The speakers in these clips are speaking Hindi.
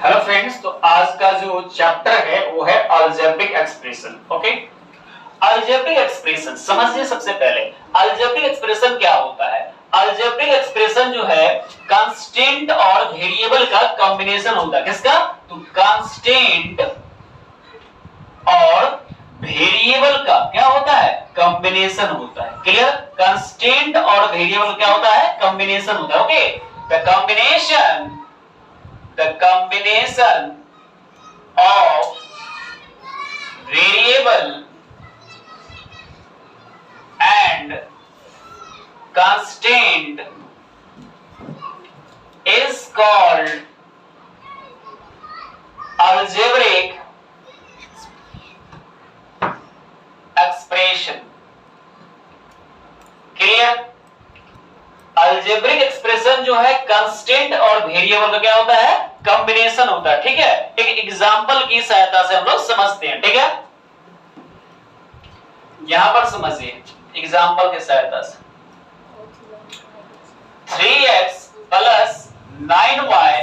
हेलो फ्रेंड्स, तो आज का जो चैप्टर है वो है algebraic expression. Okay, algebraic expression समझिए। सबसे पहले अलजेब्रिक एक्सप्रेशन क्या होता है। अलजेब्रिक एक्सप्रेशन जो है कांस्टेंट और वेरिएबल का कॉम्बिनेशन होता है। किसका? तो कांस्टेंट और वेरिएबल का क्या होता है? कॉम्बिनेशन होता है। क्लियर? कांस्टेंट और वेरिएबल क्या होता है? कॉम्बिनेशन होता है। Okay, the combination of variable and constant is called algebraic expression. Clear? Algebraic expression जो है कांस्टेंट और वेरिएबल का क्या होता है? कॉम्बिनेशन होता है। ठीक है, एक एग्जांपल की सहायता से हम लोग समझते हैं। ठीक है, यहां पर समझिए एग्जांपल की सहायता से 3x प्लस 9y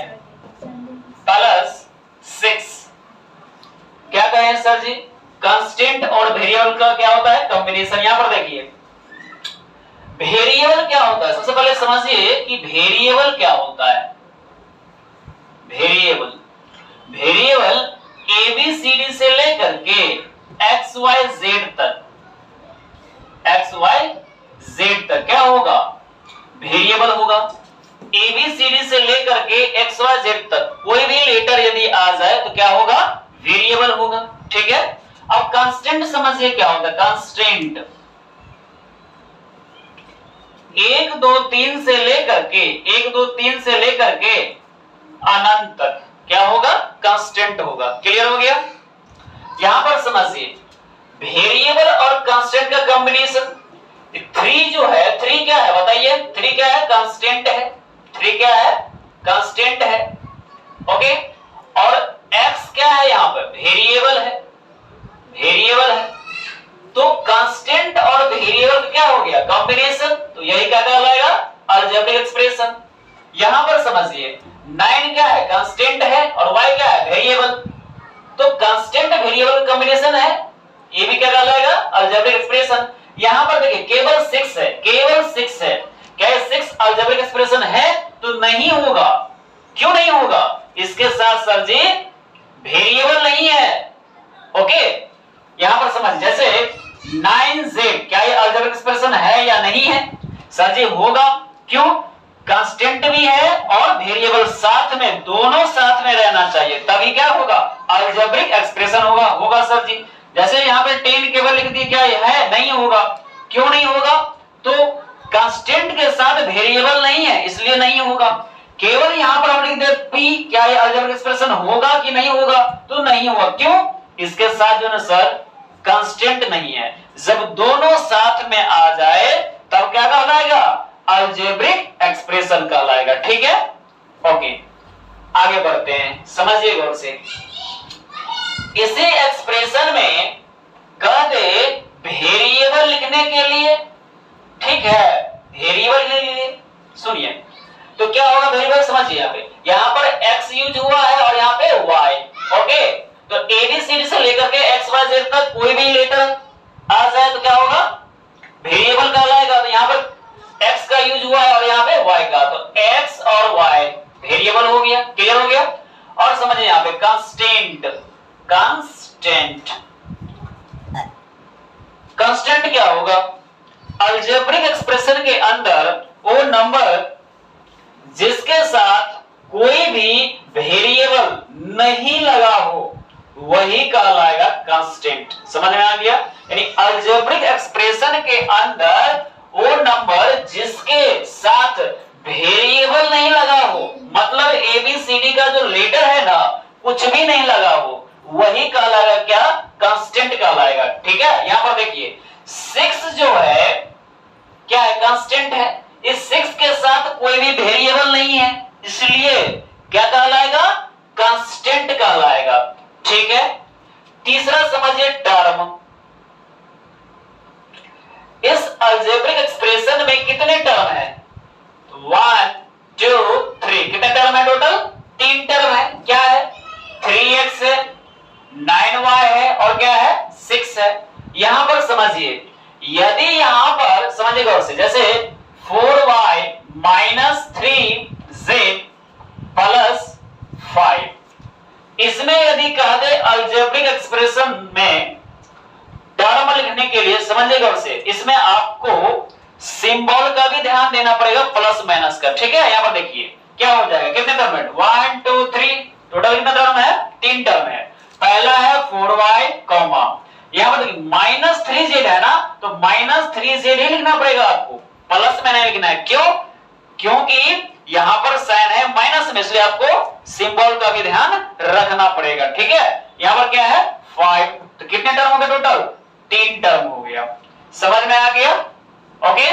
प्लस 6 क्या कहें सर जी? कांस्टेंट और वेरिएबल का क्या होता है? कॉम्बिनेशन। यहां पर देखिए वेरिएबल क्या होता है। सबसे पहले समझिए कि वेरिएबल क्या होता है। वेरिएबल ABCD से लेकर के XYZ तक क्या होगा? वेरिएबल होगा। ABCD से लेकर के XYZ तक कोई भी लेटर यदि आ जाए तो क्या होगा? वेरिएबल होगा। ठीक है, अब कांस्टेंट समझिए क्या होता है। कांस्टेंट 1 2 3 से लेकर के अनंत तक क्या होगा? कांस्टेंट होगा। क्लियर हो गया? यहां पर समझिए वेरिएबल और कांस्टेंट का कॉम्बिनेशन। 3 जो है, 3 क्या है बताइए? 3 क्या है? कांस्टेंट है। 3 क्या है? कांस्टेंट है। ओके, और x क्या है? यहां पर वेरिएबल है। तो कांस्टेंट और वेरिएबल क्या हो गया? कॉम्बिनेशन। तो यही क्या कहलाएगा? Algebraic expression. यहां पर समझिए 9 क्या है? कांस्टेंट है और y क्या है? वेरिएबल। तो कांस्टेंट वेरिएबल कॉम्बिनेशन है, ये भी क्या कहलाएगा? Algebraic expression. यहां पर देखिए केवल 6 है, क्या 6 अलजेब्रिक एक्सप्रेशन है? तो नहीं होगा। क्यों नहीं होगा? इसके साथ सर जी वेरिएबल नहीं है। ओके, यहां पर समझ, जैसे 9z क्या ये अलजेब्रिक एक्सप्रेशन है या नहीं है? सर जी होगा। क्यों? कांस्टेंट भी है और वेरिएबल साथ में, दोनों साथ में रहना चाहिए, तभी क्या होगा? अलजेब्रिक एक्सप्रेशन होगा सर जी। जैसे यहां पे 10 केवल लिख दिए, क्या है? नहीं होगा। क्यों नहीं होगा? तो कांस्टेंट के साथ वेरिएबल नहीं है, इसलिए नहीं होगा। केवल यहां पर हम लिख दे p, क्या ये अलजेब्रिक एक्सप्रेशन होगा कि नहीं होगा? तो नहीं होगा। क्यों? इसके साथ जो है सर कांस्टेंट नहीं है। जब दोनों साथ में आ जाए तब क्या कहलाएगा? अलजेब्रिक एक्सप्रेशन कहलाएगा। ठीक है, ओके, आगे बढ़ते हैं, समझिए गौर से। इसी एक्सप्रेशन में कह दे वेरिएबल लिखने के लिए, ठीक है, वेरिएबल के लिए सुनिए तो क्या होगा? वेरिएबल समझिए, यहां पर x यूज हुआ है और यहां पे y। ओके, तो ABCD से लेकर के XYZ तक कोई भी लेटर आ जाए तो क्या होगा? वेरिएबल कहलाएगा। तो यहां पर x का यूज हुआ है और यहां पे y का, तो x और y वेरिएबल हो गया। क्लियर हो गया? और समझिए यहां पे कांस्टेंट क्या होगा? अलजेब्रिक एक्सप्रेशन के अंदर वो नंबर जिसके साथ कोई भी वेरिएबल नहीं लगा हो वही कहलाएगा कांस्टेंट। समझ में आ गया? यानी अलजेब्रिक एक्सप्रेशन के अंदर वो नंबर जिसके साथ वेरिएबल नहीं लगा हो, मतलब ABCD का जो लेटर है ना, कुछ भी नहीं लगा हो, वही कहलाएगा क्या? कांस्टेंट कहलाएगा। ठीक है, यहां पर देखिए 6 जो है क्या है? कांस्टेंट है। इस 6 के साथ कोई भी वेरिएबल नहीं है, इसलिए क्या कहलाएगा? कांस्टेंट कहलाएगा। ठीक है, तीसरा समझिए टर्म। इस अलजेब्रिक एक्सप्रेशन में कितने टर्म है? 1 2 3, कितने टर्म है टोटल? 3 टर्म है। क्या है? यदि यहां पर समझिएगा उससे, जैसे 4y माइनस 3z प्लस 5, इसमें यदि कह दे अलजेब्रिक एक्सप्रेशन में टर्म लिखने के लिए, समझिएगा उससे, इसमें आपको सिंबल का भी ध्यान देना पड़ेगा, प्लस माइनस का, ठीक है। यहां पर देखिए क्या हो जाएगा, कितने टर्म है, 1 2 3, टोटल कितना टर्म है, 3 टर्म है। पहला है 4y कॉमा, यहां पर देखिए माइनस 3z है ना, तो माइनस 3z ही लिखना पड़ेगा आपको, प्लस में नहीं लिखना है। क्यों? क्योंकि यहां पर साइन है माइनस में, इसलिए आपको सिंबल का भी ध्यान रखना पड़ेगा, ठीक है। यहां पर क्या है 5, तो कितने टर्म हो गए टोटल, 3 टर्म हो गया। समझ में आ गया? ओके।